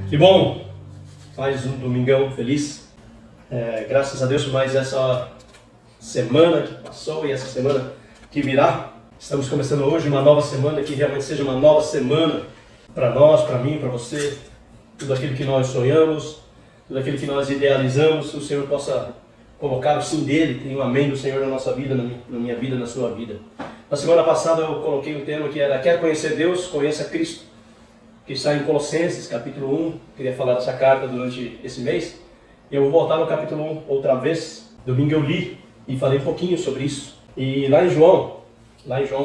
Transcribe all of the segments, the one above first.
Que bom! Mais um domingão feliz. Graças a Deus por mais essa semana que passou e essa semana que virá. Estamos começando hoje uma nova semana, que realmente seja uma nova semana para nós, para mim, para você. Tudo aquilo que nós sonhamos, tudo aquilo que nós idealizamos, o Senhor possa colocar o sim dele, tem um amém do Senhor na nossa vida, na minha vida, na sua vida. Na semana passada eu coloquei um tema que era: quer conhecer Deus, conheça Cristo, que está em Colossenses, capítulo 1. Queria falar dessa carta durante esse mês. Eu vou voltar no capítulo 1 outra vez. Domingo eu li e falei um pouquinho sobre isso. E lá em João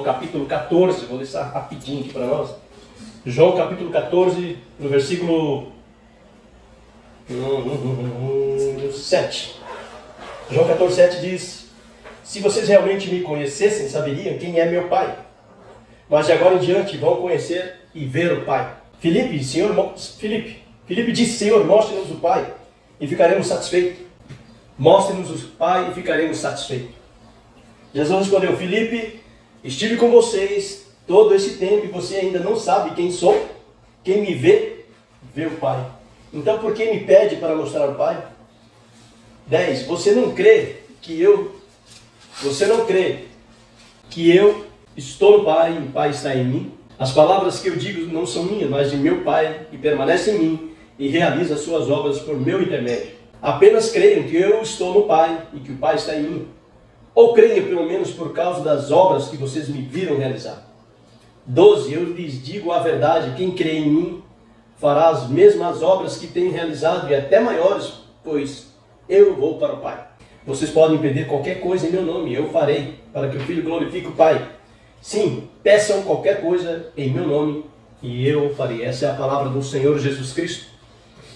capítulo 14, vou deixar rapidinho aqui para nós. João capítulo 14, no versículo 7. João 14, 7 diz: se vocês realmente me conhecessem, saberiam quem é meu Pai. Mas de agora em diante vão conhecer e ver o Pai. Filipe disse: Senhor, mostre-nos o Pai e ficaremos satisfeitos. Mostre-nos o Pai e ficaremos satisfeitos. Jesus respondeu: Filipe, estive com vocês todo esse tempo e você ainda não sabe quem sou? Quem me vê, vê o Pai. Então por que me pede para mostrar o Pai? 10. Você não crê que eu estou no Pai e o Pai está em mim? As palavras que eu digo não são minhas, mas de meu Pai, que permanece em mim e realiza as suas obras por meu intermédio. Apenas creiam que eu estou no Pai e que o Pai está em mim. Ou creiam pelo menos por causa das obras que vocês me viram realizar. 12. Eu lhes digo a verdade: quem crê em mim fará as mesmas obras que tenho realizado e até maiores, pois eu vou para o Pai. Vocês podem pedir qualquer coisa em meu nome, eu farei, para que o Filho glorifique o Pai. Sim, peçam qualquer coisa em meu nome e eu farei. Essa é a palavra do Senhor Jesus Cristo.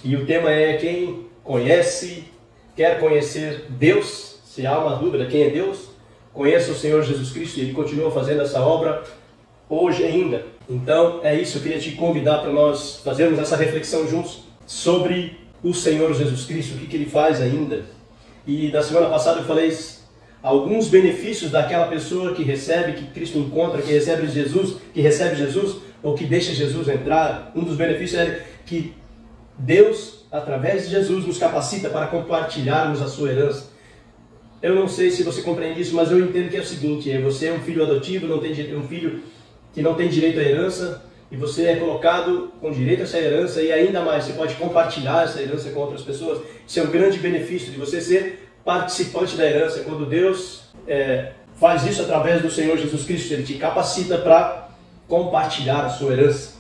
E o tema é: quem quer conhecer Deus. Se há uma dúvida quem é Deus, conheça o Senhor Jesus Cristo, e Ele continua fazendo essa obra hoje ainda. Então é isso, eu queria te convidar para nós fazermos essa reflexão juntos sobre o Senhor Jesus Cristo, o que Ele faz ainda. E na semana passada eu falei alguns benefícios daquela pessoa que recebe, que Cristo encontra, que recebe Jesus, ou que deixa Jesus entrar. Um dos benefícios é que Deus, através de Jesus, nos capacita para compartilharmos a sua herança. Eu não sei se você compreende isso, mas eu entendo que é o seguinte: você é um filho adotivo, um filho que não tem direito à herança, e você é colocado com direito a essa herança, e ainda mais, você pode compartilhar essa herança com outras pessoas. Isso é um grande benefício de você ser participante da herança. Quando Deus faz isso através do Senhor Jesus Cristo, Ele te capacita para compartilhar a sua herança.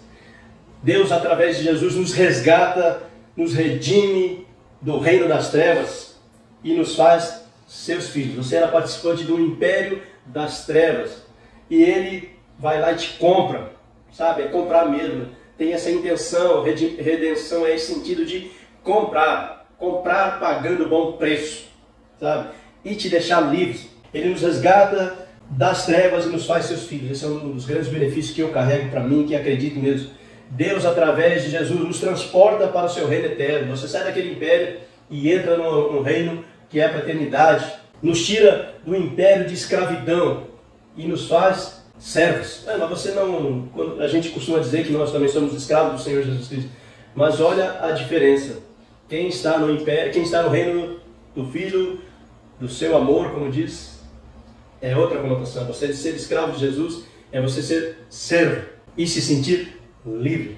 Deus, através de Jesus, nos resgata, nos redime do reino das trevas e nos faz seus filhos. Você era participante do império das trevas e Ele vai lá e te compra, sabe? É comprar mesmo. Tem essa intenção. Redenção é esse sentido de comprar pagando bom preço, sabe? E te deixar livres. Ele nos resgata das trevas e nos faz seus filhos. Esse é um dos grandes benefícios que eu carrego para mim, que acredito mesmo. Deus, através de Jesus, nos transporta para o seu reino eterno. Você sai daquele império e entra no reino que é para a eternidade. Nos tira do império de escravidão e nos faz servos. Mas você não... A gente costuma dizer que nós também somos escravos do Senhor Jesus Cristo. Mas olha a diferença. Quem está no império, quem está no reino do Filho, do seu amor, como diz, é outra conotação. Você ser escravo de Jesus é você ser servo e se sentir livre.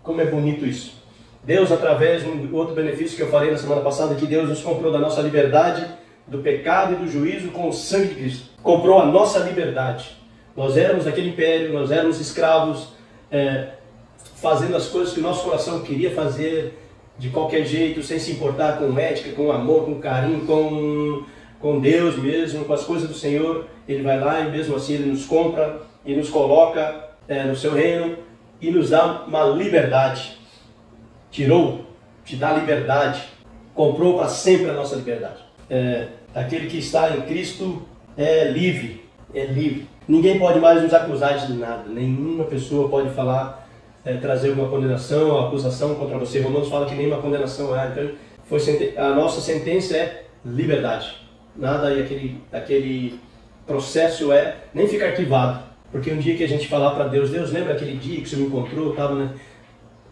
Como é bonito isso. Deus, através de um outro benefício que eu falei na semana passada, que Deus nos comprou da nossa liberdade, do pecado e do juízo com o sangue de Cristo. Comprou a nossa liberdade. Nós éramos daquele império, nós éramos escravos, fazendo as coisas que o nosso coração queria fazer, de qualquer jeito, sem se importar com ética, com amor, com carinho, com Deus mesmo, com as coisas do Senhor. Ele vai lá e mesmo assim Ele nos compra e nos coloca no seu reino e nos dá uma liberdade. Te dá liberdade, comprou para sempre a nossa liberdade. Aquele que está em Cristo é livre. Ninguém pode mais nos acusar de nada, nenhuma pessoa pode falar, trazer uma condenação ou acusação contra você. Romanos fala que nenhuma condenação há. Então, a nossa sentença é liberdade. Nada aí aquele processo nem fica arquivado. Porque um dia que a gente falar para Deus: Deus, lembra aquele dia que você me encontrou, estava, né?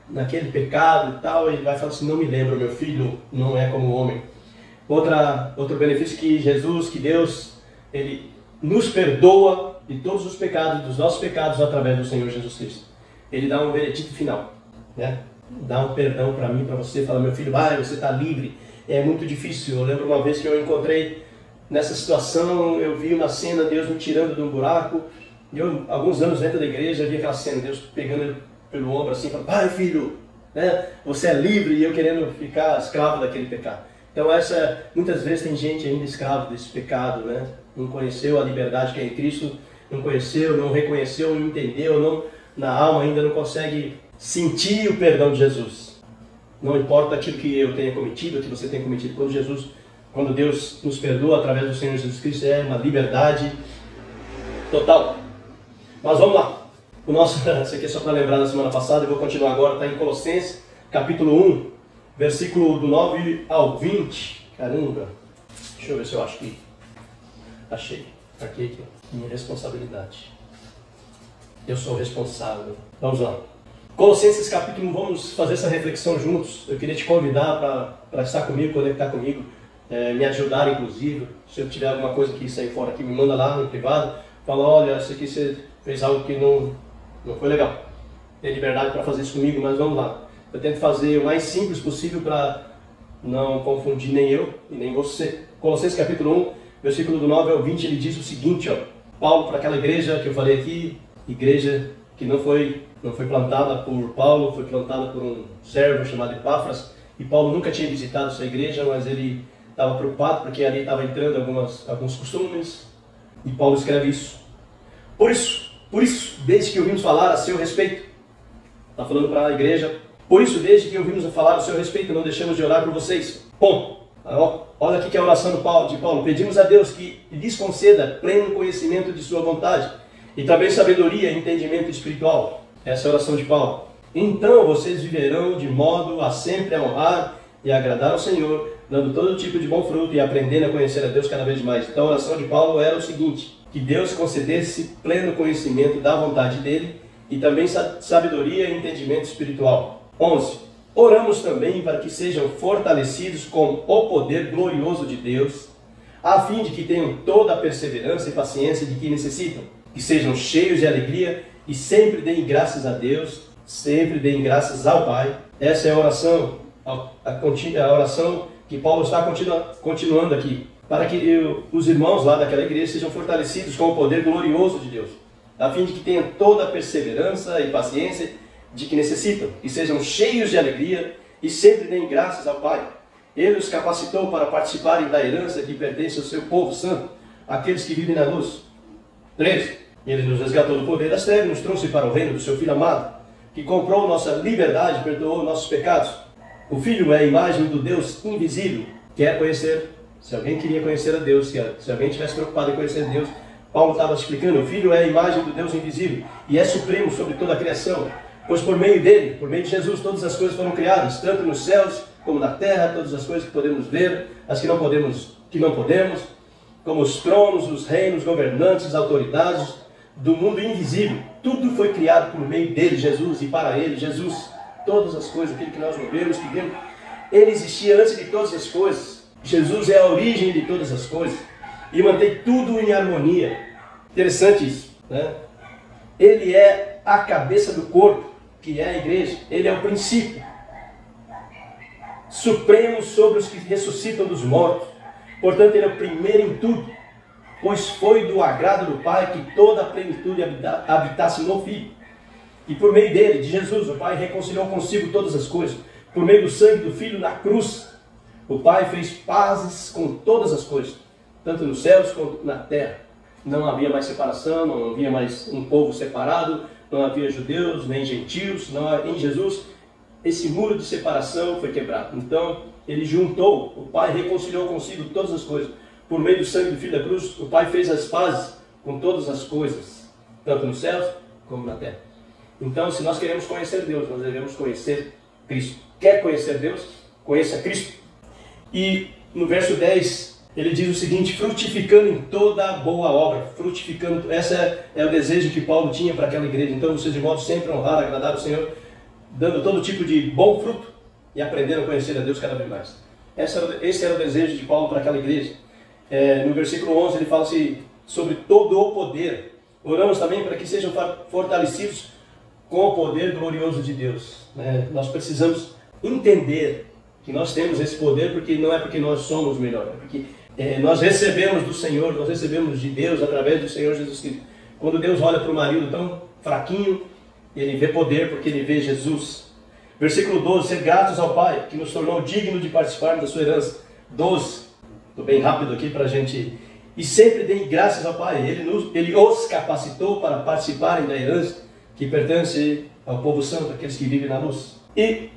naquele pecado e tal, ele vai falar assim, não me lembro, meu filho não é como homem. Outro benefício que Jesus, que Deus, Ele nos perdoa de todos os pecados, dos nossos pecados, através do Senhor Jesus Cristo. Ele dá um veredito final, né? Dá um perdão para mim, para você, fala, meu filho, vai, você está livre. É muito difícil. Eu lembro uma vez que eu encontrei nessa situação, eu vi uma cena, Deus me tirando de um buraco, e eu, alguns anos dentro da igreja, eu vi aquela cena, Deus pegando ele pelo ombro assim, falando, vai filho, né? Você é livre, e eu querendo ficar escravo daquele pecado. Então muitas vezes tem gente ainda escravo desse pecado, né? Não conheceu a liberdade que é em Cristo, não conheceu, não reconheceu, não entendeu, na alma ainda não consegue sentir o perdão de Jesus. Não importa aquilo que eu tenha cometido, o que você tenha cometido, quando Deus nos perdoa através do Senhor Jesus Cristo, é uma liberdade total. Mas vamos lá. Isso aqui é só para lembrar da semana passada, eu vou continuar agora, está em Colossenses, capítulo 1, versículo do 9 ao 20. Caramba, deixa eu ver se eu acho que achei. Aqui, minha responsabilidade. Eu sou responsável. Vamos lá. Colossenses capítulo 1, vamos fazer essa reflexão juntos. Eu queria te convidar para estar comigo, conectar comigo, me ajudar inclusive. Se eu tiver alguma coisa que sair fora aqui, me manda lá no privado. Fala, olha, isso aqui você fez algo que não foi legal. Tem liberdade para fazer isso comigo, mas vamos lá. Eu tento fazer o mais simples possível para não confundir nem eu e nem você. Colossenses capítulo 1, versículo do 9 ao 20, ele diz o seguinte, ó. Paulo, para aquela igreja que eu falei aqui, igreja que não foi plantada por Paulo, foi plantada por um servo chamado Epáfras, e Paulo nunca tinha visitado essa igreja, mas ele estava preocupado porque ali estava entrando alguns costumes, e Paulo escreve isso. Por isso, desde que ouvimos falar a seu respeito, está falando para a igreja, por isso, desde que ouvimos falar a seu respeito, não deixamos de orar por vocês. Bom, olha aqui que é a oração de Paulo. Pedimos a Deus que lhes conceda pleno conhecimento de sua vontade, e também sabedoria e entendimento espiritual. Essa é a oração de Paulo. Então vocês viverão de modo a sempre honrar e agradar ao Senhor, dando todo tipo de bom fruto e aprendendo a conhecer a Deus cada vez mais. Então a oração de Paulo era o seguinte, que Deus concedesse pleno conhecimento da vontade dele e também sabedoria e entendimento espiritual. 11. Oramos também para que sejam fortalecidos com o poder glorioso de Deus, a fim de que tenham toda a perseverança e paciência de que necessitam, que sejam cheios de alegria e sempre deem graças a Deus, sempre deem graças ao Pai. Essa é a oração, a oração que Paulo está continuando aqui, para que os irmãos lá daquela igreja sejam fortalecidos com o poder glorioso de Deus, a fim de que tenham toda a perseverança e paciência de que necessitam, e sejam cheios de alegria e sempre deem graças ao Pai. Ele os capacitou para participarem da herança que pertence ao seu povo santo, aqueles que vivem na luz. 13. Ele nos resgatou do poder das trevas e nos trouxe para o reino do seu Filho amado, que comprou nossa liberdade e perdoou nossos pecados. O Filho é a imagem do Deus invisível. Quer conhecer? Se alguém queria conhecer a Deus, se alguém estivesse preocupado em conhecer Deus, Paulo estava explicando, o Filho é a imagem do Deus invisível e é supremo sobre toda a criação. Pois por meio dele, por meio de Jesus, todas as coisas foram criadas, tanto nos céus como na terra, todas as coisas que podemos ver, as que não podemos, como os tronos, os reinos, governantes, autoridades do mundo invisível. Tudo foi criado por meio dele, Jesus, e para ele, Jesus. Todas as coisas, aquilo que nós não vemos, que vemos, ele existia antes de todas as coisas. Jesus é a origem de todas as coisas e mantém tudo em harmonia. Interessante isso, né? Ele é a cabeça do corpo, que é a igreja. Ele é o princípio supremo sobre os que ressuscitam dos mortos. Portanto, ele é o primeiro em tudo, pois foi do agrado do Pai que toda a plenitude habitasse no Filho. E por meio dele, de Jesus, o Pai reconciliou consigo todas as coisas. Por meio do sangue do Filho na cruz, o Pai fez pazes com todas as coisas, tanto nos céus quanto na terra. Não havia mais separação, não havia mais um povo separado, não havia judeus nem gentios. Em Jesus, esse muro de separação foi quebrado. Então, ele juntou, o Pai reconciliou consigo todas as coisas. Por meio do sangue do Filho da cruz, o Pai fez as pazes com todas as coisas, tanto nos céus como na terra. Então, se nós queremos conhecer Deus, nós devemos conhecer Cristo. Quer conhecer Deus? Conheça Cristo. E no verso 10, ele diz o seguinte, frutificando em toda boa obra. Frutificando, esse é o desejo que Paulo tinha para aquela igreja. Então, vocês de modo sempre honrar, agradar o Senhor, dando todo tipo de bom fruto e aprendendo a conhecer a Deus cada vez mais. Esse era o desejo de Paulo para aquela igreja. No versículo 11 ele fala-se sobre todo o poder. Oramos também para que sejam fortalecidos com o poder glorioso de Deus. Nós precisamos entender que nós temos esse poder, porque não é porque nós somos melhores, é porque nós recebemos do Senhor, nós recebemos de Deus através do Senhor Jesus Cristo. Quando Deus olha para o marido tão fraquinho, ele vê poder porque ele vê Jesus. Versículo 12, ser gratos ao Pai, que nos tornou digno de participar da sua herança. 12, estou bem rápido aqui para a gente... E sempre deem graças ao Pai, Ele os capacitou para participarem da herança que pertence ao povo santo, aqueles que vivem na luz. E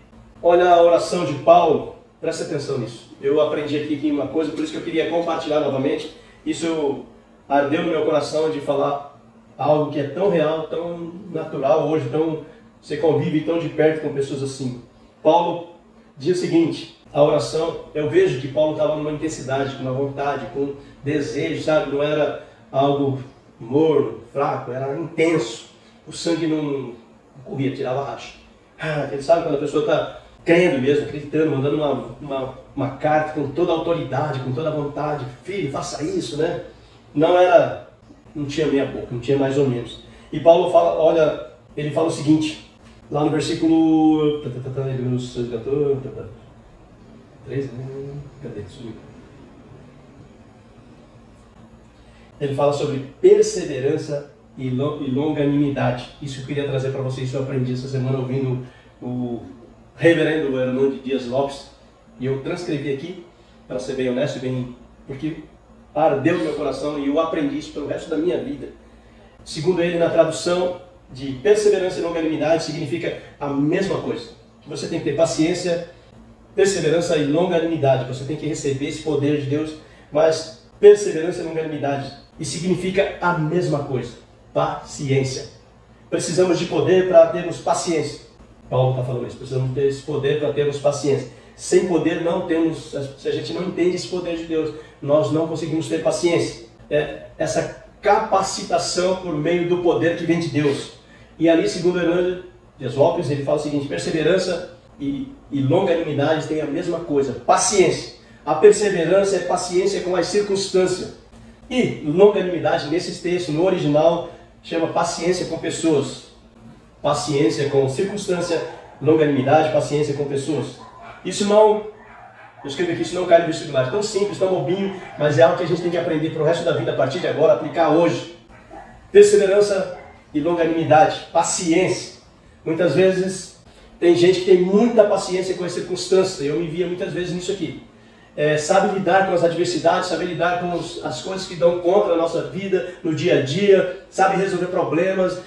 olha a oração de Paulo, presta atenção nisso. Eu aprendi aqui uma coisa, por isso que eu queria compartilhar novamente. Isso ardeu no meu coração de falar algo que é tão real, tão natural hoje, você convive tão de perto com pessoas assim. Paulo diz o seguinte, a oração, eu vejo que Paulo estava numa intensidade, com uma vontade, com desejo, sabe? Não era algo morno, fraco, era intenso. O sangue não corria, tirava racha. Ele sabe quando a pessoa está crendo mesmo, acreditando, mandando uma carta com toda a autoridade, com toda a vontade. Filho, faça isso, né? Não tinha meia boca, não tinha mais ou menos. E Paulo fala, ele fala o seguinte, lá no versículo 3, cadê? Sumiu. Ele fala sobre perseverança e longanimidade. Isso que eu queria trazer para vocês, eu aprendi essa semana ouvindo o reverendo Hernando Dias Lopes, e eu transcrevi aqui, para ser bem honesto, porque ardeu no meu coração e eu aprendi isso pelo resto da minha vida. Segundo ele, na tradução de perseverança e longanimidade, significa a mesma coisa. Que você tem que ter paciência, perseverança e longanimidade. Você tem que receber esse poder de Deus, mas perseverança e longanimidade. E significa a mesma coisa. Paciência. Precisamos de poder para termos paciência. Paulo está falando isso. Precisamos ter esse poder para termos paciência. Sem poder não temos, se a gente não entende esse poder de Deus, nós não conseguimos ter paciência. Essa capacitação por meio do poder que vem de Deus. E ali, segundo Hernando Dias Lopes, ele fala o seguinte, perseverança e longanimidade têm a mesma coisa, paciência. A perseverança é paciência com as circunstâncias. E longanimidade, nesses textos, no original, chama paciência com pessoas. Paciência com circunstância, longanimidade, paciência com pessoas. Isso não, eu escrevi aqui, isso não cai no vestibular. É tão simples, tão bobinho, mas é algo que a gente tem que aprender para o resto da vida, a partir de agora, aplicar hoje. Perseverança e longanimidade, paciência. Muitas vezes tem gente que tem muita paciência com as circunstâncias, eu me via muitas vezes nisso aqui. Sabe lidar com as adversidades, sabe lidar com as coisas que dão contra a nossa vida no dia a dia, sabe resolver problemas,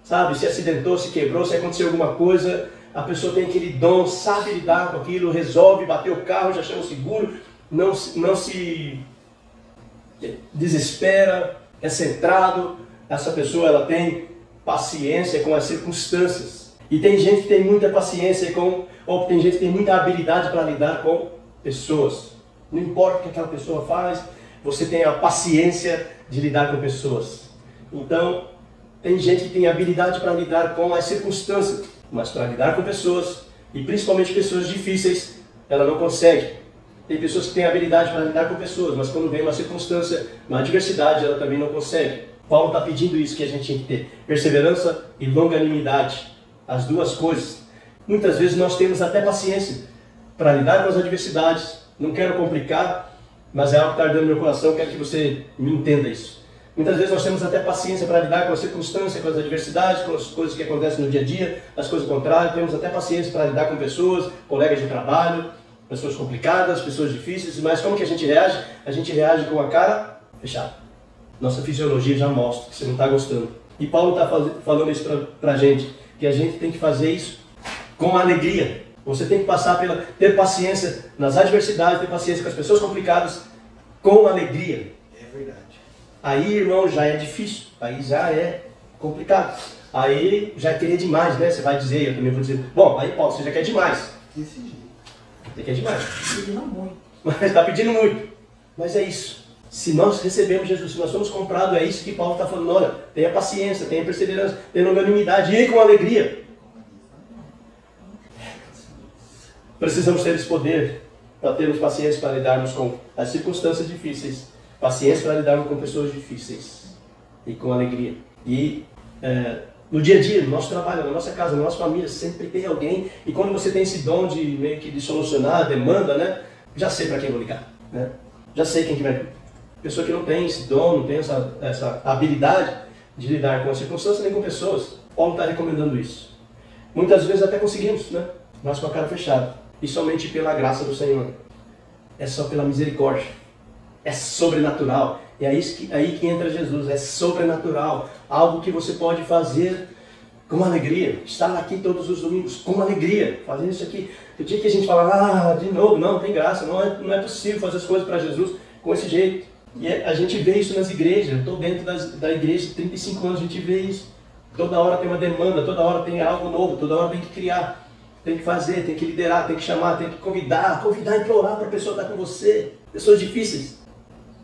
sabe, se acidentou, se quebrou, se aconteceu alguma coisa, a pessoa tem aquele dom, sabe lidar com aquilo, resolve, bateu o carro, já chama o seguro, não se desespera, é centrado. Essa pessoa ela tem paciência com as circunstâncias. E tem gente que tem muita paciência ou tem gente que tem muita habilidade para lidar com pessoas. Não importa o que aquela pessoa faz, você tem a paciência de lidar com pessoas. Então, tem gente que tem habilidade para lidar com as circunstâncias, mas para lidar com pessoas, e principalmente pessoas difíceis, ela não consegue. Tem pessoas que têm habilidade para lidar com pessoas, mas quando vem uma circunstância, uma adversidade, ela também não consegue. Paulo está pedindo isso que a gente tem que ter, perseverança e longanimidade, as duas coisas. Muitas vezes nós temos até paciência para lidar com as adversidades, não quero complicar, mas é algo que está ardendo no meu coração, quero que você me entenda isso. Muitas vezes nós temos até paciência para lidar com as circunstâncias, com as adversidades, com as coisas que acontecem no dia a dia, as coisas contrárias, temos até paciência para lidar com pessoas, colegas de trabalho, pessoas complicadas, pessoas difíceis, mas como que a gente reage? A gente reage com a cara fechada. Nossa fisiologia já mostra que você não está gostando. E Paulo está falando isso para a gente, que a gente tem que fazer isso com alegria. Você tem que passar ter paciência nas adversidades, ter paciência com as pessoas complicadas, com alegria. É verdade. Aí, irmão, já é difícil, aí já é complicado. Aí já querer demais, né? Você vai dizer, eu também vou dizer, bom, aí Paulo, você já quer demais. Desse jeito. Você quer demais. Pedindo muito. Mas está pedindo muito. Mas é isso. Se nós recebemos Jesus, se nós somos comprados, é isso que Paulo está falando. Olha, tenha paciência, tenha perseverança, tenha longanimidade e com alegria. Precisamos ter esse poder para termos paciência para lidarmos com as circunstâncias difíceis, paciência para lidarmos com pessoas difíceis e com alegria. E no dia a dia, no nosso trabalho, na nossa casa, na nossa família, sempre tem alguém. E quando você tem esse dom de meio que de solucionar a demanda, né? Já sei para quem vou ligar, né? Já sei quem que vai. Pessoa que não tem esse dom, não tem essa habilidade de lidar com as circunstâncias nem com pessoas. Paulo está recomendando isso. Muitas vezes até conseguimos, né? Mas com a cara fechada. E somente pela graça do Senhor. É só pela misericórdia. É sobrenatural. É aí que entra Jesus. É sobrenatural. Algo que você pode fazer com alegria. Estar aqui todos os domingos com alegria. Fazer isso aqui. O dia que a gente fala, de novo, não tem graça. Não é possível fazer as coisas para Jesus com esse jeito. E a gente vê isso nas igrejas. Eu estou dentro da igreja de 35 anos, a gente vê isso. Toda hora tem uma demanda, toda hora tem algo novo, toda hora tem que criar, tem que fazer, tem que liderar, tem que chamar, tem que convidar, implorar para a pessoa estar com você. Pessoas difíceis.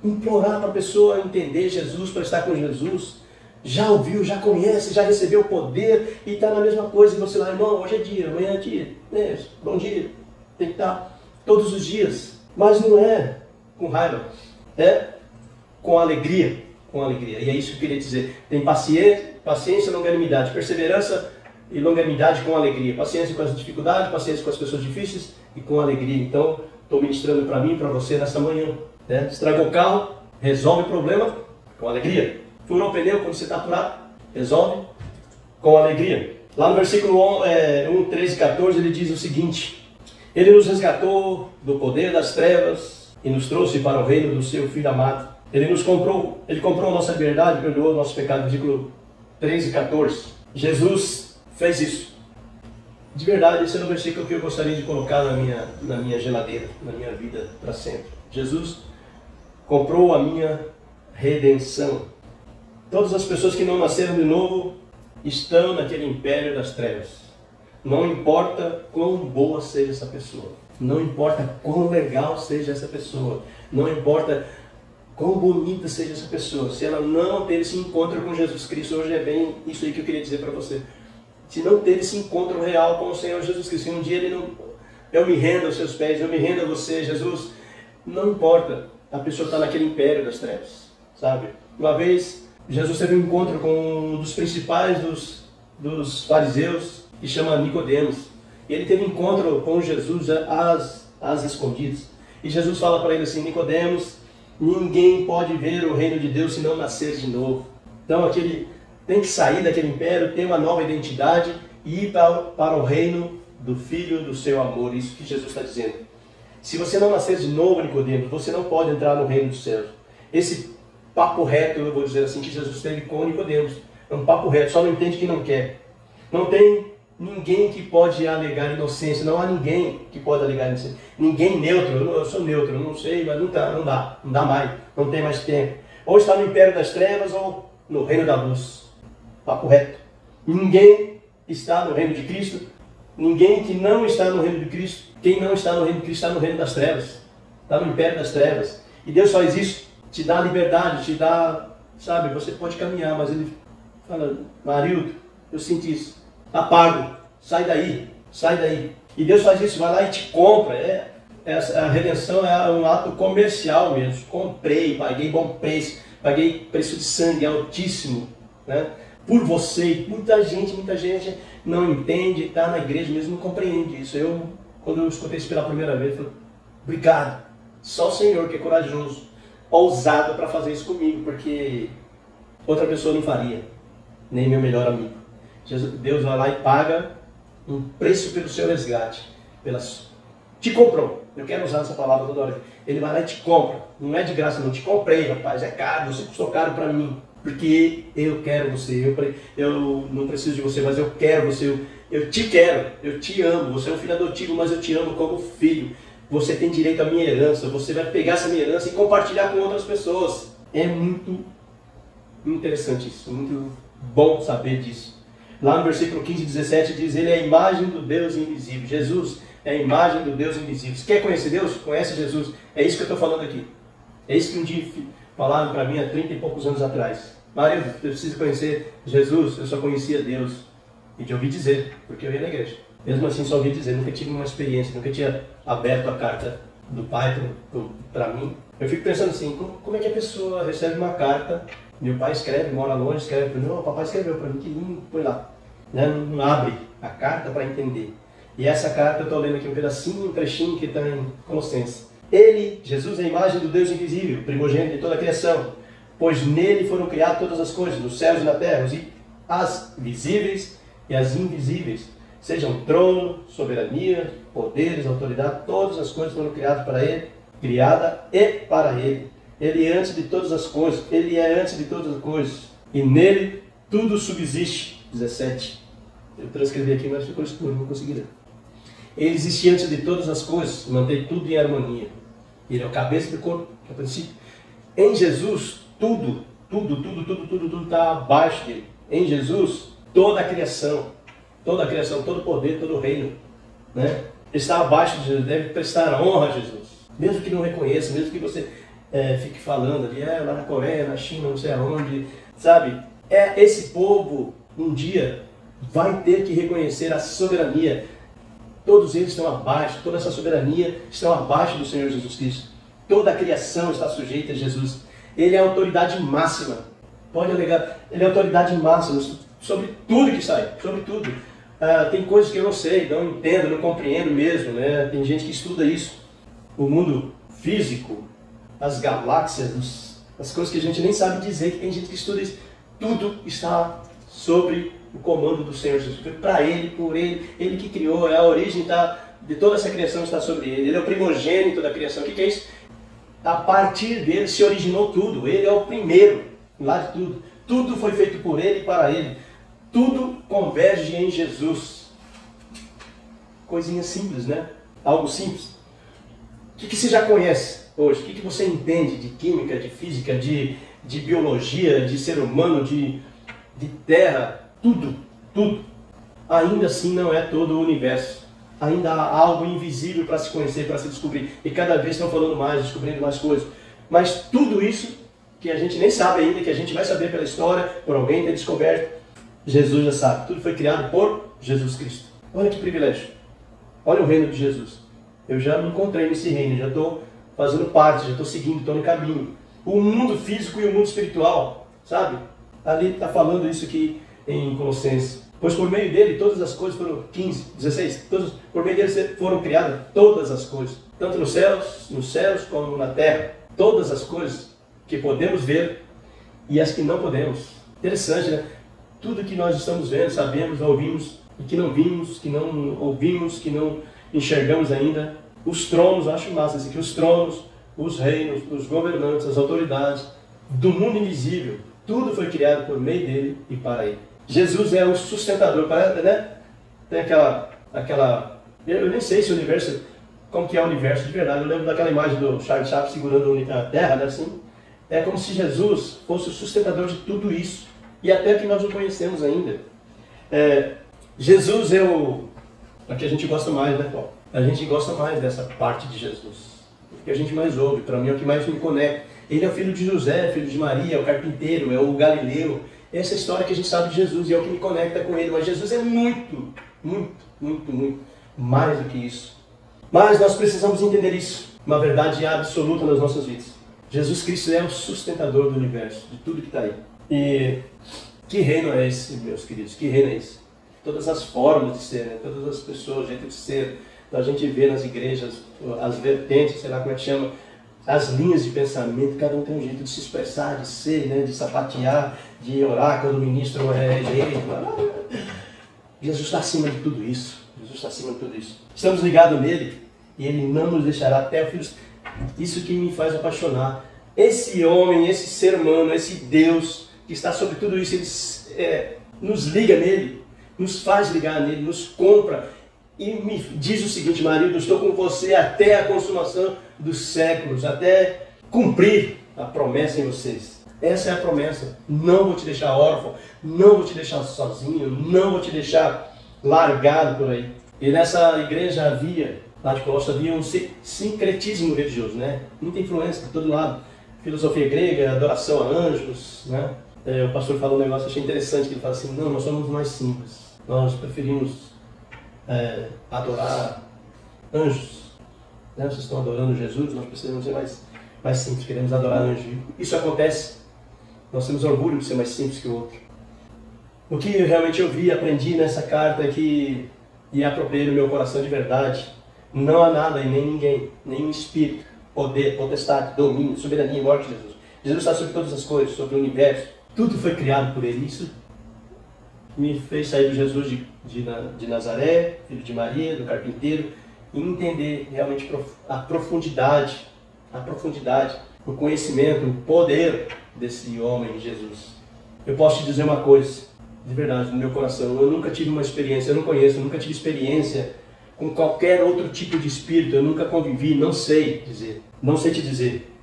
Implorar para a pessoa entender Jesus, para estar com Jesus. Já ouviu, já conhece, já recebeu o poder e está na mesma coisa. E você lá, irmão, hoje é dia, amanhã é dia. Bom dia. Tem que estar todos os dias. Mas não é com raiva, é com alegria. Com alegria. E é isso que eu queria dizer. Tem paciência, longanimidade, perseverança e longanimidade com alegria. Paciência com as dificuldades, paciência com as pessoas difíceis e com alegria. Então, estou ministrando para mim e para você nessa manhã. Né? Estragou o carro, resolve o problema com alegria. Furou o pneu quando você está apurado, resolve com alegria. Lá no versículo 1, 13 e 14, ele diz o seguinte: Ele nos resgatou do poder das trevas e nos trouxe para o reino do seu Filho amado. Ele comprou a nossa liberdade, perdoou o nosso pecado, versículo 13 e 14. Jesus fez isso. De verdade, esse é o versículo que eu gostaria de colocar na minha geladeira, na minha vida para sempre. Jesus comprou a minha redenção. Todas as pessoas que não nasceram de novo estão naquele império das trevas. Não importa quão boa seja essa pessoa. Não importa quão legal seja essa pessoa. Não importa quão bonita seja essa pessoa, se ela não teve esse encontro com Jesus Cristo. Hoje é bem isso aí que eu queria dizer para você. Se não teve esse encontro real com o Senhor Jesus Cristo, se um dia eu me rendo aos seus pés, eu me rendo a você, Jesus, não importa, a pessoa está naquele império das trevas, sabe? Uma vez, Jesus teve um encontro com um dos principais dos fariseus, que chama Nicodemos, e ele teve um encontro com Jesus às escondidas. E Jesus fala para ele assim: Nicodemos, ninguém pode ver o reino de Deus se não nascer de novo. Então tem que sair daquele império, ter uma nova identidade e ir para o reino do Filho do seu amor. Isso que Jesus está dizendo. Se você não nascer de novo, Nicodemos, você não pode entrar no reino dos céus. Esse papo reto, eu vou dizer assim, que Jesus teve com Nicodemos. É um papo reto, só não entende que não quer. Não tem ninguém que pode alegar inocência, não há ninguém que pode alegar inocência. Ninguém neutro, eu sou neutro, não sei, mas não dá mais, não tem mais tempo. Ou está no império das trevas ou no reino da luz. Papo reto. Ninguém está no reino de Cristo, ninguém que não está no reino de Cristo, quem não está no reino de Cristo está no reino das trevas, está no império das trevas. E Deus faz isso, te dá liberdade, te dá, sabe, você pode caminhar, mas Ele fala: Marildo, eu sinto isso. Apago, sai daí. E Deus faz isso, vai lá e te compra. A redenção é um ato comercial mesmo. Comprei, paguei bom preço, paguei preço de sangue altíssimo, né? Por você. E muita gente não entende, está na igreja mesmo, não compreende isso. Quando eu escutei isso pela primeira vez, eu falei: obrigado. Só o Senhor que é corajoso, ousado para fazer isso comigo, porque outra pessoa não faria, nem meu melhor amigo. Deus vai lá e paga um preço pelo seu resgate. Te comprou. Eu quero usar essa palavra toda hora. Ele vai lá e te compra. Não é de graça não. Te comprei, rapaz. É caro. Você custou caro para mim. Porque eu quero você. Eu não preciso de você, mas eu quero você. Eu te quero. Eu te amo. Você é um filho adotivo, mas eu te amo como filho. Você tem direito à minha herança. Você vai pegar essa minha herança e compartilhar com outras pessoas. É muito interessante isso. Muito bom saber disso. Lá no versículo 15 e 17 diz: Ele é a imagem do Deus invisível. Jesus é a imagem do Deus invisível. Se quer conhecer Deus? Conhece Jesus. É isso que eu estou falando aqui. É isso que um dia falaram para mim há 30 e poucos anos atrás. Marido, eu preciso conhecer Jesus. Eu só conhecia Deus. E de ouvir dizer, porque eu ia na igreja. Mesmo assim, só ouvi dizer, nunca tive uma experiência, nunca tinha aberto a carta do pai para mim. Eu fico pensando assim, como é que a pessoa recebe uma carta, meu pai escreve, mora longe, escreve para mim, o papai escreveu para mim, que lindo, põe lá. Né? Não abre a carta para entender. E essa carta, eu estou lendo aqui um pedacinho, um trechinho que está em Colossenses. Ele, Jesus, é a imagem do Deus invisível, primogênito de toda a criação, pois nele foram criadas todas as coisas, nos céus e na terra, as visíveis e as invisíveis, sejam trono, soberania, poderes, autoridade, todas as coisas foram criadas para ele, criada e para ele. Ele é antes de todas as coisas, ele é antes de todas as coisas, e nele tudo subsiste. 17. Eu transcrevi aqui, mas ficou escuro, não consegui ler. Ele existe antes de todas as coisas, mantém tudo em harmonia. Ele é o cabeça do corpo, que é o princípio. Em Jesus, tudo está abaixo dele. Em Jesus, toda a criação, todo o poder, todo o reino, né, está abaixo de Jesus, deve prestar honra a Jesus. Mesmo que não reconheça, mesmo que você fique falando ali, lá na Coreia, na China, não sei aonde, sabe? Esse povo, um dia, vai ter que reconhecer a soberania. Todos eles estão abaixo, toda essa soberania estão abaixo do Senhor Jesus Cristo. Toda a criação está sujeita a Jesus. Ele é a autoridade máxima. Pode alegar, ele é a autoridade máxima sobre tudo que sai, sobre tudo. Tem coisas que eu não sei, não entendo, não compreendo mesmo, né? Tem gente que estuda isso. O mundo físico, as galáxias, as coisas que a gente nem sabe dizer, que tem gente que estuda isso. Tudo está sobre o comando do Senhor Jesus. Para Ele, por Ele, Ele que criou, a origem de toda essa criação está sobre Ele. Ele é o primogênito da criação. O que é isso? A partir dele se originou tudo. Ele é o primeiro lá de tudo. Tudo foi feito por Ele e para Ele. Tudo converge em Jesus. Coisinha simples, né? Algo simples. O que você já conhece hoje? O que você entende de química, de física, de biologia, de ser humano, de terra? Tudo. Ainda assim não é todo o universo. Ainda há algo invisível para se conhecer, para se descobrir. E cada vez estão falando mais, descobrindo mais coisas. Mas tudo isso que a gente nem sabe ainda, que a gente vai saber pela história, por alguém ter descoberto, Jesus já sabe. Tudo foi criado por Jesus Cristo. Olha que privilégio. Olha o reino de Jesus. Eu já me encontrei nesse reino, já estou fazendo parte, já estou seguindo, estou no caminho. O mundo físico e o mundo espiritual, sabe? Ali está falando isso aqui em Colossenses. Pois por meio dele todas as coisas foram, 16, por meio dele foram criadas todas as coisas, tanto nos céus como na terra. Todas as coisas que podemos ver e as que não podemos. Interessante, né? Tudo que nós estamos vendo, sabemos, ouvimos, e que não vimos, que não ouvimos, que não enxergamos ainda. Os tronos, acho massa assim, que os tronos, os reinos, os governantes, as autoridades do mundo invisível, tudo foi criado por meio dele e para ele. Jesus é o sustentador, né? Tem aquela... Eu nem sei se o universo... Como que é o universo de verdade. Eu lembro daquela imagem do Charles Chaplin segurando a terra, né? Assim, é como se Jesus fosse o sustentador de tudo isso. E até que nós não conhecemos ainda. Jesus é o que a gente gosta mais, né, Paulo? A gente gosta mais dessa parte de Jesus. Porque a gente mais ouve. Para mim é o que mais me conecta. Ele é o filho de José, filho de Maria, é o carpinteiro, é o Galileu. Essa é a história que a gente sabe de Jesus e é o que me conecta com ele. Mas Jesus é muito mais do que isso. Mas nós precisamos entender isso. Uma verdade absoluta nas nossas vidas. Jesus Cristo é o sustentador do universo, de tudo que está aí. E que reino é esse, meus queridos? Que reino é esse? Todas as formas de ser, né? Todas as pessoas, o jeito de ser. A gente vê nas igrejas, as vertentes, sei lá como é que chama, as linhas de pensamento, cada um tem um jeito de se expressar, de ser, né? De sapatear, de orar quando o ministro é eleito. Jesus está acima de tudo isso. Jesus está acima de tudo isso. Estamos ligados nele e ele não nos deixará até o fim. Isso que me faz apaixonar. Esse homem, esse ser humano, esse Deus que está sobre tudo isso, ele nos liga nele, nos faz ligar nele, nos compra e me diz o seguinte: marido, eu estou com você até a consumação dos séculos, até cumprir a promessa em vocês. Essa é a promessa. Não vou te deixar órfão, não vou te deixar sozinho, não vou te deixar largado por aí. E nessa igreja lá de Colossos, havia um sincretismo religioso, né? Muita influência de todo lado. Filosofia grega, adoração a anjos, né? O pastor falou um negócio, achei interessante, que ele fala assim: não, nós somos mais simples. Nós preferimos adorar anjos. Né? Vocês estão adorando Jesus, nós precisamos ser mais simples, queremos adorar anjos. Isso acontece, nós temos orgulho de ser mais simples que o outro. O que realmente eu vi e aprendi nessa carta é que, e apropriei no meu coração de verdade, não há nada e nem ninguém, nenhum espírito, poder, potestade, domínio, soberania e morte de Jesus. Jesus está sobre todas as coisas, sobre o universo. Tudo foi criado por Ele. Isso me fez sair do Jesus de Nazaré, filho de Maria, do carpinteiro, e entender realmente a profundidade, o conhecimento, o poder desse homem, Jesus. Eu posso te dizer uma coisa, de verdade, no meu coração. Eu nunca tive uma experiência, eu não conheço, eu nunca tive experiência com qualquer outro tipo de espírito. Eu nunca convivi, não sei te dizer.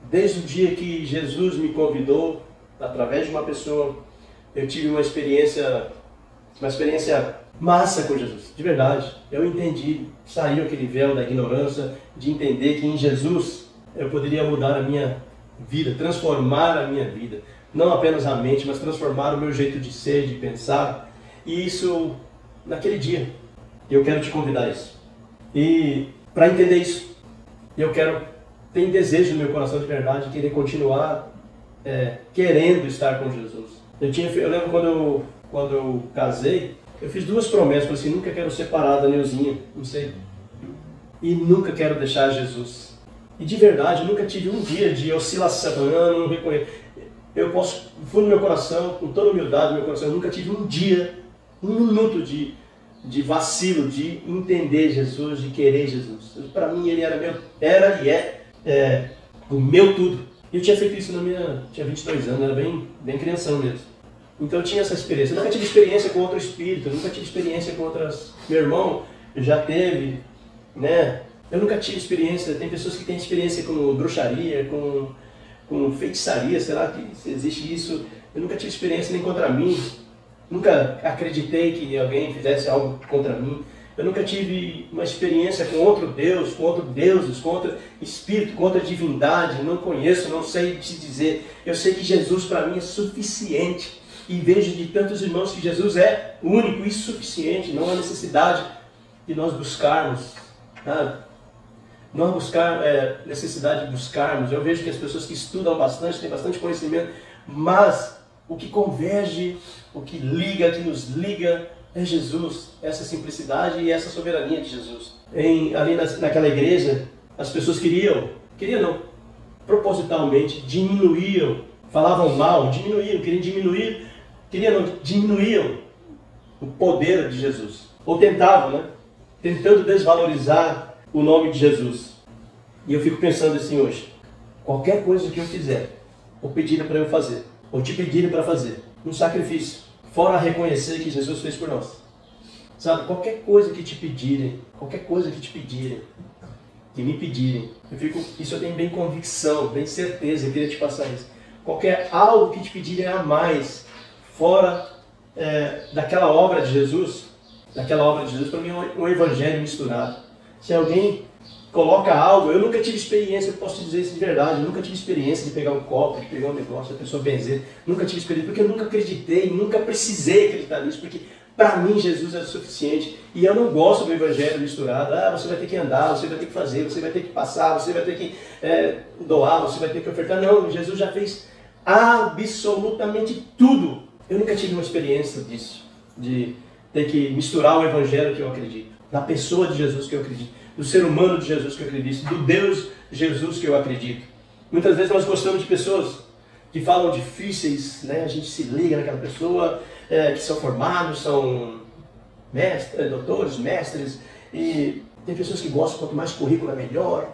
Desde o dia que Jesus me convidou, através de uma pessoa, eu tive uma experiência massa com Jesus, de verdade. Eu entendi, saiu aquele véu da ignorância, de entender que em Jesus eu poderia mudar a minha vida, transformar a minha vida. Não apenas a mente, mas transformar o meu jeito de ser, de pensar. E isso, naquele dia, eu quero te convidar a isso. E para entender isso, tenho desejo no meu coração de verdade de querer continuar querendo estar com Jesus. Eu lembro quando eu casei, eu fiz 2 promessas, falei assim, nunca quero separar da Neuzinha, não sei, e nunca quero deixar Jesus. E de verdade, eu nunca tive um dia de oscilação, eu não reconheço. Fui no meu coração, com toda humildade no meu coração, eu nunca tive um dia, um minuto de vacilo, de entender Jesus, de querer Jesus. Para mim ele era e é o meu tudo. E eu tinha feito isso tinha 22 anos, era bem crianção mesmo. Então eu tinha essa experiência. Eu nunca tive experiência com outro espírito, eu nunca tive experiência com outras... Meu irmão já teve, né? Eu nunca tive experiência, tem pessoas que têm experiência com bruxaria, com feitiçaria, sei lá se existe isso. Eu nunca tive experiência nem contra mim, nunca acreditei que alguém fizesse algo contra mim. Eu nunca tive uma experiência com outro Deus, com outros deuses, com outro espírito, com outra divindade. Não conheço, não sei te dizer. Eu sei que Jesus para mim é suficiente. E vejo de tantos irmãos que Jesus é único e suficiente. Não há necessidade de nós buscarmos, sabe? Não há necessidade de buscarmos. Eu vejo que as pessoas que estudam bastante, têm bastante conhecimento, mas o que converge, o que liga, que nos liga é Jesus, essa simplicidade e essa soberania de Jesus. Ali naquela igreja, as pessoas queriam propositalmente, diminuíam, falavam mal, diminuíam o poder de Jesus. Ou tentavam, né? Tentando desvalorizar o nome de Jesus. E eu fico pensando assim hoje, qualquer coisa que eu fizer, ou pedirem para eu fazer, ou te pedirem para fazer, um sacrifício, fora reconhecer que Jesus fez por nós. Sabe, qualquer coisa que te pedirem, que me pedirem, isso eu tenho bem convicção, bem certeza, eu queria te passar isso. Algo que te pedirem a mais, fora daquela obra de Jesus, para mim é um evangelho misturado. Se alguém coloca algo, eu nunca tive experiência, eu posso te dizer isso de verdade, eu nunca tive experiência de pegar um copo, de pegar um negócio, a pessoa benzer, nunca tive experiência, porque eu nunca acreditei, nunca precisei acreditar nisso, porque para mim Jesus é o suficiente, e eu não gosto do evangelho misturado. Você vai ter que andar, você vai ter que fazer, você vai ter que passar, você vai ter que doar, você vai ter que ofertar. Não, Jesus já fez absolutamente tudo. Eu nunca tive uma experiência disso, de ter que misturar o evangelho que eu acredito, da pessoa de Jesus que eu acredito, do ser humano de Jesus que eu acredito, do Deus Jesus que eu acredito. Muitas vezes nós gostamos de pessoas que falam difíceis, né? A gente se liga naquela pessoa, que são formados, são doutores, mestres, e tem pessoas que gostam, quanto mais currículo é melhor.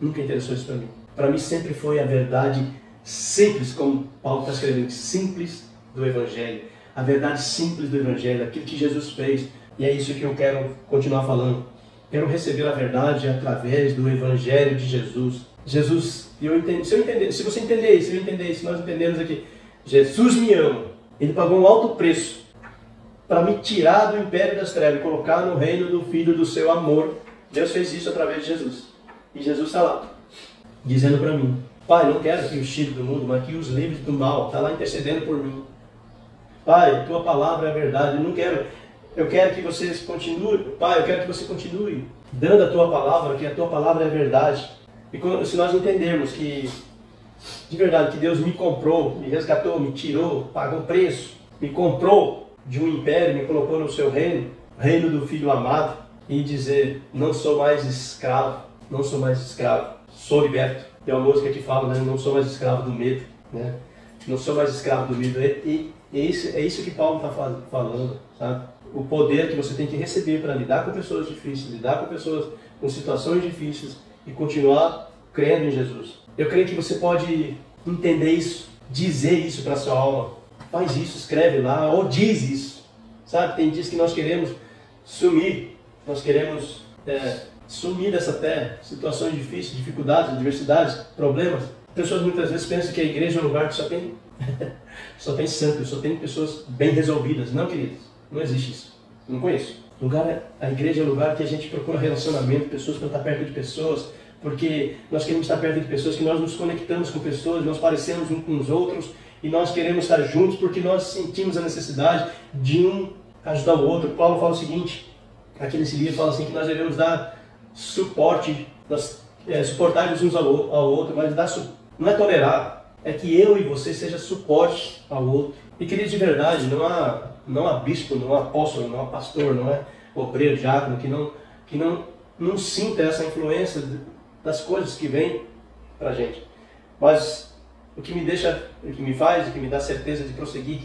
Nunca interessou isso para mim. Para mim sempre foi a verdade simples, como Paulo está escrevendo, simples do Evangelho. A verdade simples do Evangelho, aquilo que Jesus fez. E é isso que eu quero continuar falando. Quero receber a verdade através do Evangelho de Jesus. Jesus, se você entender isso, se nós entendemos aqui, Jesus me ama. Ele pagou um alto preço para me tirar do império das trevas e colocar no reino do Filho do seu amor. Deus fez isso através de Jesus. E Jesus está lá, dizendo para mim, Pai, não quero que os tire do mundo, mas que os livre do mal. Está lá intercedendo por mim. Pai, tua palavra é a verdade. Eu não quero eu quero que você continue, Pai, eu quero que você continue dando a Tua palavra, que a Tua palavra é verdade. E se nós entendermos que, de verdade, que Deus me comprou, me resgatou, me tirou, pagou preço, me comprou de um império, me colocou no seu reino, reino do Filho amado, e dizer, não sou mais escravo, não sou mais escravo, sou liberto. Tem uma música que fala, né, não sou mais escravo do medo, né? Não sou mais escravo do medo. E é isso que Paulo está falando, sabe? O poder que você tem que receber para lidar com pessoas difíceis, lidar com pessoas com situações difíceis e continuar crendo em Jesus. Eu creio que você pode entender isso, dizer isso para a sua alma. Faz isso, escreve lá, ou diz isso. Sabe, tem dias que nós queremos sumir, nós queremos sumir dessa terra, situações difíceis, dificuldades, adversidades, problemas. Pessoas muitas vezes pensam que a igreja é um lugar que só tem santos, só tem pessoas bem resolvidas. Não, queridos, não existe isso. Não conheço. A igreja é um lugar que a gente procura relacionamento, pessoas para estar perto de pessoas, porque nós queremos estar perto de pessoas, que nós nos conectamos com pessoas, nós parecemos uns com os outros, e nós queremos estar juntos porque nós sentimos a necessidade de um ajudar o outro. Paulo fala o seguinte, aqui nesse livro fala assim, que nós devemos dar suporte, suportar uns ao outro, mas não é tolerar, é que eu e você seja suporte ao outro. E queridos, de verdade, não há bispo, não há apóstolo, não há pastor, não é obreiro, diácono, que não sinta essa influência das coisas que vêm pra gente. Mas o que me dá certeza de prosseguir,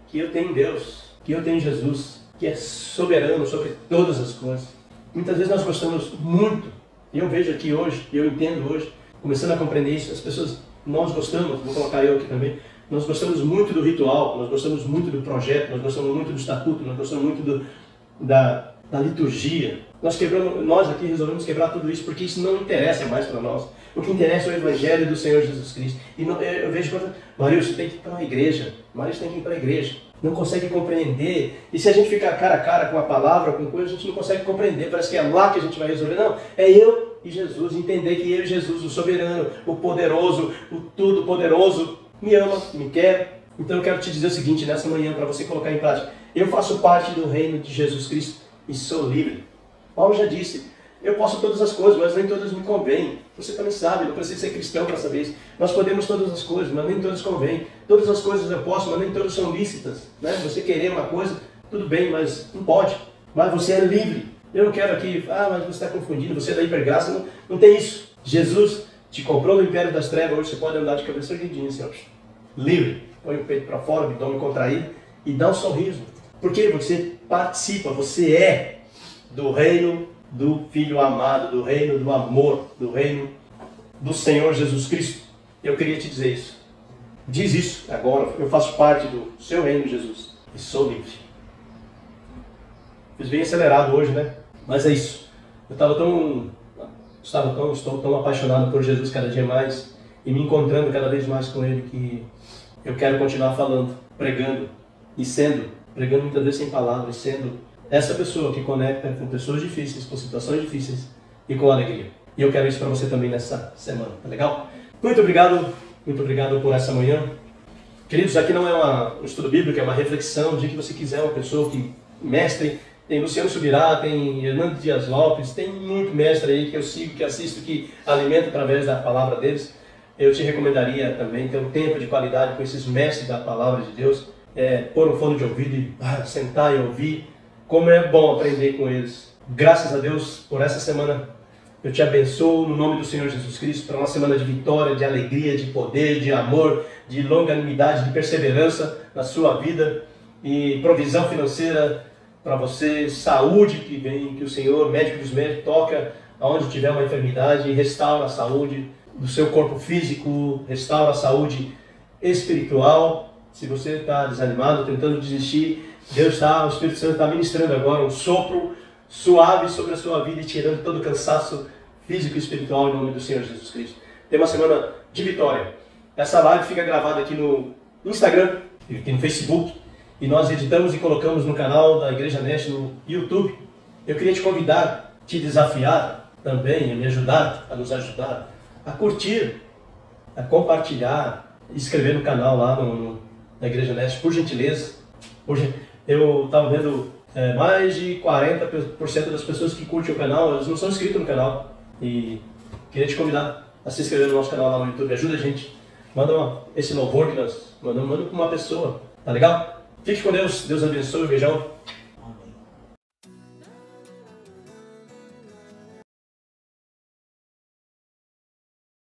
que eu tenho Deus, que eu tenho Jesus, que é soberano sobre todas as coisas. Muitas vezes nós gostamos muito, e eu vejo aqui hoje, eu entendo hoje, começando a compreender isso, as pessoas, nós gostamos, vou colocar eu aqui também, nós gostamos muito do ritual, nós gostamos muito do projeto, nós gostamos muito do estatuto, nós gostamos muito da liturgia. Nós aqui resolvemos quebrar tudo isso porque isso não interessa mais para nós. O que interessa é o Evangelho do Senhor Jesus Cristo. E eu vejo que Maria, você tem que ir para a igreja. Maria, você tem que ir para a igreja. Não consegue compreender. E se a gente ficar cara a cara com a palavra, com coisa, a gente não consegue compreender. Parece que é lá que a gente vai resolver. Não, é eu e Jesus. Entender que eu e Jesus, o soberano, o poderoso, o tudo-poderoso, me ama, me quer. Então eu quero te dizer o seguinte, nessa manhã, para você colocar em prática. Eu faço parte do reino de Jesus Cristo e sou livre. Paulo já disse, eu posso todas as coisas, mas nem todas me convêm. Você também sabe, não precisa ser cristão para saber isso. Nós podemos todas as coisas, mas nem todas convêm. Todas as coisas eu posso, mas nem todas são lícitas. Né? Você querer uma coisa, tudo bem, mas não pode. Mas você é livre. Eu não quero aqui, mas você está confundindo, você é da hipergraça. Não tem isso. Jesus te comprou no império das trevas, hoje você pode andar de cabeça erguidinha, Senhor. Livre. Põe o peito para fora, o abdômen contraído e dá um sorriso. Porque você participa, você é do reino do Filho amado, do reino do amor, do reino do Senhor Jesus Cristo. Eu queria te dizer isso. Diz isso agora, eu faço parte do seu reino, Jesus, e sou livre. Fiz bem acelerado hoje, né? Mas é isso. Estou tão apaixonado por Jesus cada dia mais e me encontrando cada vez mais com Ele que eu quero continuar falando, pregando pregando muitas vezes sem palavras, sendo essa pessoa que conecta com pessoas difíceis, com situações difíceis e com alegria. E eu quero isso para você também nessa semana, tá legal? Muito obrigado por essa manhã. Queridos, aqui não é um estudo bíblico, é uma reflexão. O dia que você quiser uma pessoa que mestre, tem Luciano Subirá, tem Hernando Dias Lopes, tem muito mestre aí que eu sigo, que assisto, que alimento através da palavra deles. Eu te recomendaria também ter um tempo de qualidade com esses mestres da palavra de Deus, pôr um fone de ouvido e sentar e ouvir. Como é bom aprender com eles. Graças a Deus por essa semana. Eu te abençoo no nome do Senhor Jesus Cristo para uma semana de vitória, de alegria, de poder, de amor, de longanimidade, de perseverança na sua vida e provisão financeira para você, saúde que vem, que o Senhor, médico dos médicos, toca aonde tiver uma enfermidade e restaura a saúde do seu corpo físico, restaura a saúde espiritual. Se você está desanimado, tentando desistir, o Espírito Santo está ministrando agora um sopro suave sobre a sua vida e tirando todo o cansaço físico e espiritual em nome do Senhor Jesus Cristo. Tem uma semana de vitória. Essa live fica gravada aqui no Instagram, aqui no Facebook, e nós editamos e colocamos no canal da Igreja Nest no YouTube. Eu queria te convidar, te desafiar também, a me ajudar, a nos ajudar, a curtir, a compartilhar, escrever no canal lá na Igreja Nest, por gentileza. Hoje eu estava vendo Mais de 40% das pessoas que curtem o canal, elas não são inscritas no canal. E queria te convidar a se inscrever no nosso canal lá no YouTube. Ajuda a gente. Manda esse louvor que nós mandamos, manda para uma pessoa. Tá legal? Fique com Deus. Deus abençoe. Beijão.